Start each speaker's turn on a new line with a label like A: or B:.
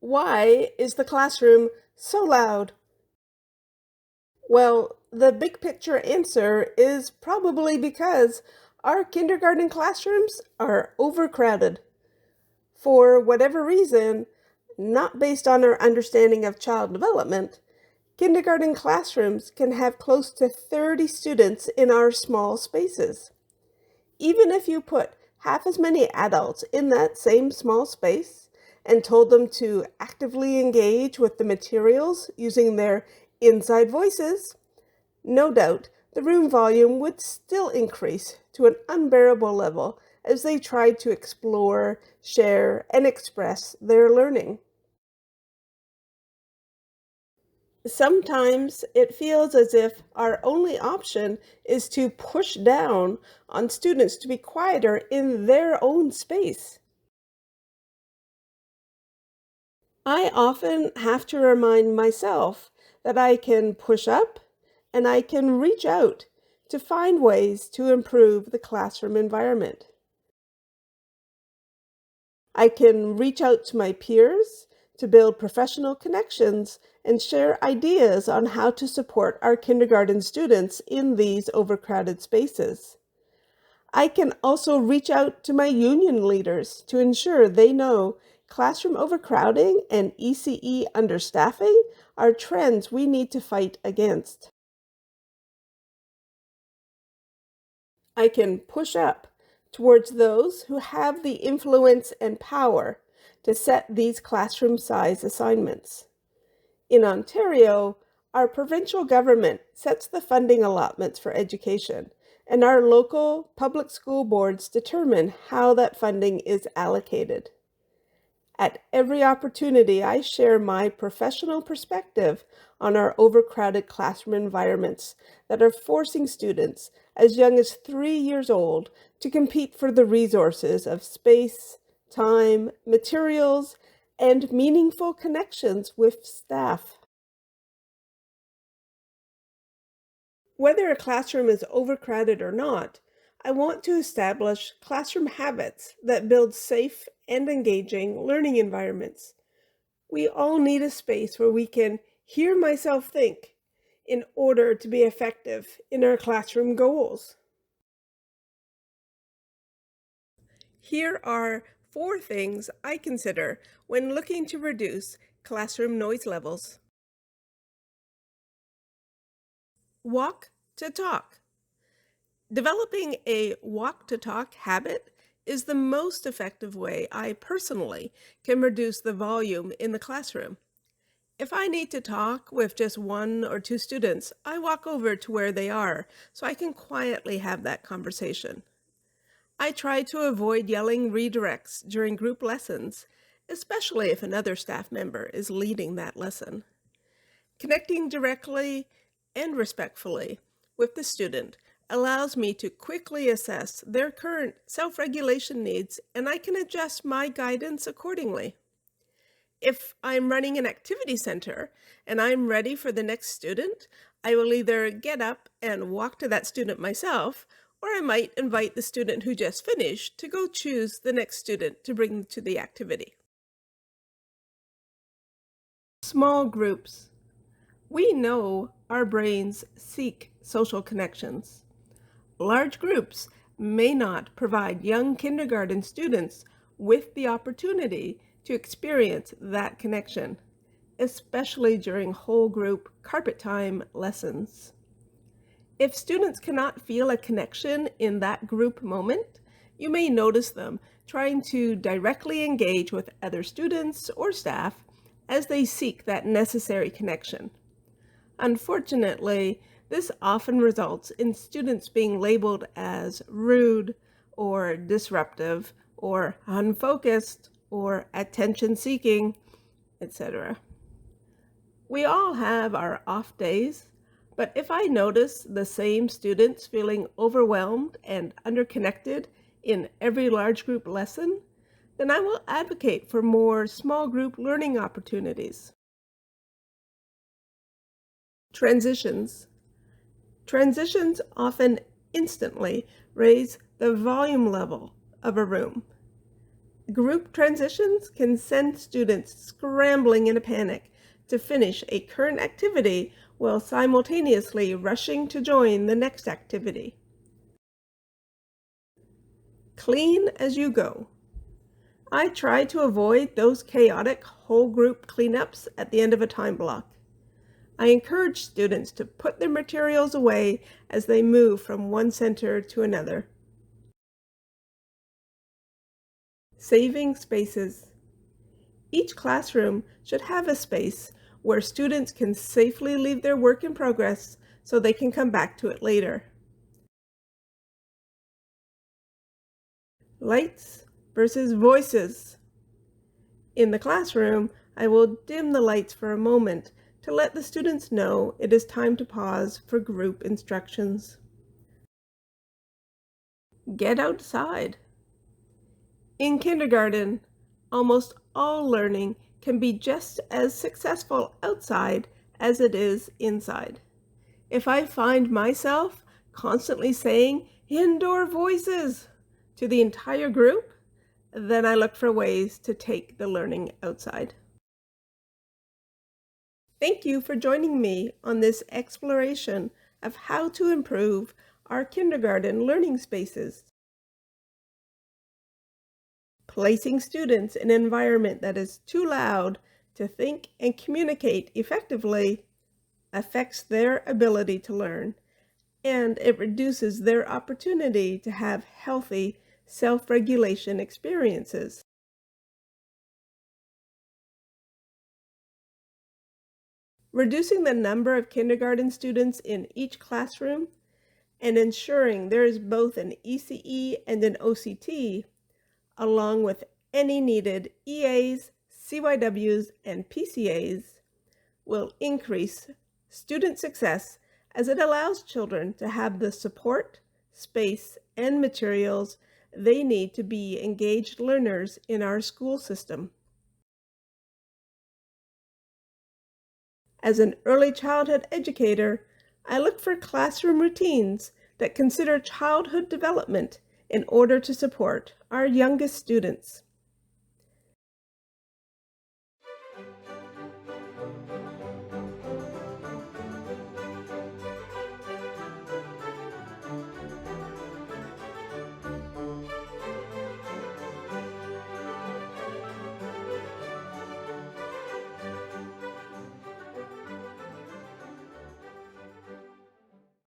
A: Why is the classroom so loud? Well, the big picture answer is probably because our kindergarten classrooms are overcrowded. For whatever reason, not based on our understanding of child development, kindergarten classrooms can have close to 30 students in our small spaces. Even if you put half as many adults in that same small space and told them to actively engage with the materials using their inside voices, no doubt the room volume would still increase to an unbearable level as they tried to explore, share, and express their learning. Sometimes it feels as if our only option is to push down on students to be quieter in their own space. I often have to remind myself that I can push up and I can reach out to find ways to improve the classroom environment. I can reach out to my peers to build professional connections and share ideas on how to support our kindergarten students in these overcrowded spaces. I can also reach out to my union leaders to ensure they know classroom overcrowding and ECE understaffing are trends we need to fight against. I can push up towards those who have the influence and power to set these classroom size assignments. In Ontario, our provincial government sets the funding allotments for education, and our local public school boards determine how that funding is allocated. At every opportunity, I share my professional perspective on our overcrowded classroom environments that are forcing students as young as 3 years old to compete for the resources of space, time, materials, and meaningful connections with staff. Whether a classroom is overcrowded or not, I want to establish classroom habits that build safe and engaging learning environments. We all need a space where we can hear myself think in order to be effective in our classroom goals. Here are 4 things I consider when looking to reduce classroom noise levels. Walk to talk. Developing a walk to talk habit is the most effective way I personally can reduce the volume in the classroom. If I need to talk with just 1 or 2 students, I walk over to where they are so I can quietly have that conversation. I try to avoid yelling redirects during group lessons, especially if another staff member is leading that lesson. Connecting directly and respectfully with the student allows me to quickly assess their current self-regulation needs, and I can adjust my guidance accordingly. If I'm running an activity center and I'm ready for the next student, I will either get up and walk to that student myself, or I might invite the student who just finished to go choose the next student to bring to the activity. Small groups. We know our brains seek social connections. Large groups may not provide young kindergarten students with the opportunity to experience that connection, especially during whole group carpet time lessons. If students cannot feel a connection in that group moment, you may notice them trying to directly engage with other students or staff as they seek that necessary connection. Unfortunately, this often results in students being labeled as rude or disruptive or unfocused or attention-seeking, etc. We all have our off days, but if I notice the same students feeling overwhelmed and underconnected in every large group lesson, then I will advocate for more small group learning opportunities. Transitions. Transitions often instantly raise the volume level of a room. Group transitions can send students scrambling in a panic to finish a current activity while simultaneously rushing to join the next activity. Clean as you go. I try to avoid those chaotic whole group cleanups at the end of a time block. I encourage students to put their materials away as they move from one center to another. Saving spaces. Each classroom should have a space where students can safely leave their work in progress so they can come back to it later. Lights versus voices. In the classroom, I will dim the lights for a moment to let the students know it is time to pause for group instructions. Get outside. In kindergarten, almost all learning can be just as successful outside as it is inside. If I find myself constantly saying indoor voices to the entire group, then I look for ways to take the learning outside. Thank you for joining me on this exploration of how to improve our kindergarten learning spaces. Placing students in an environment that is too loud to think and communicate effectively affects their ability to learn, and it reduces their opportunity to have healthy self-regulation experiences. Reducing the number of kindergarten students in each classroom and ensuring there is both an ECE and an OCT, along with any needed EAs, CYWs, and PCAs, will increase student success as it allows children to have the support, space, and materials they need to be engaged learners in our school system. As an early childhood educator, I look for classroom routines that consider childhood development in order to support our youngest students.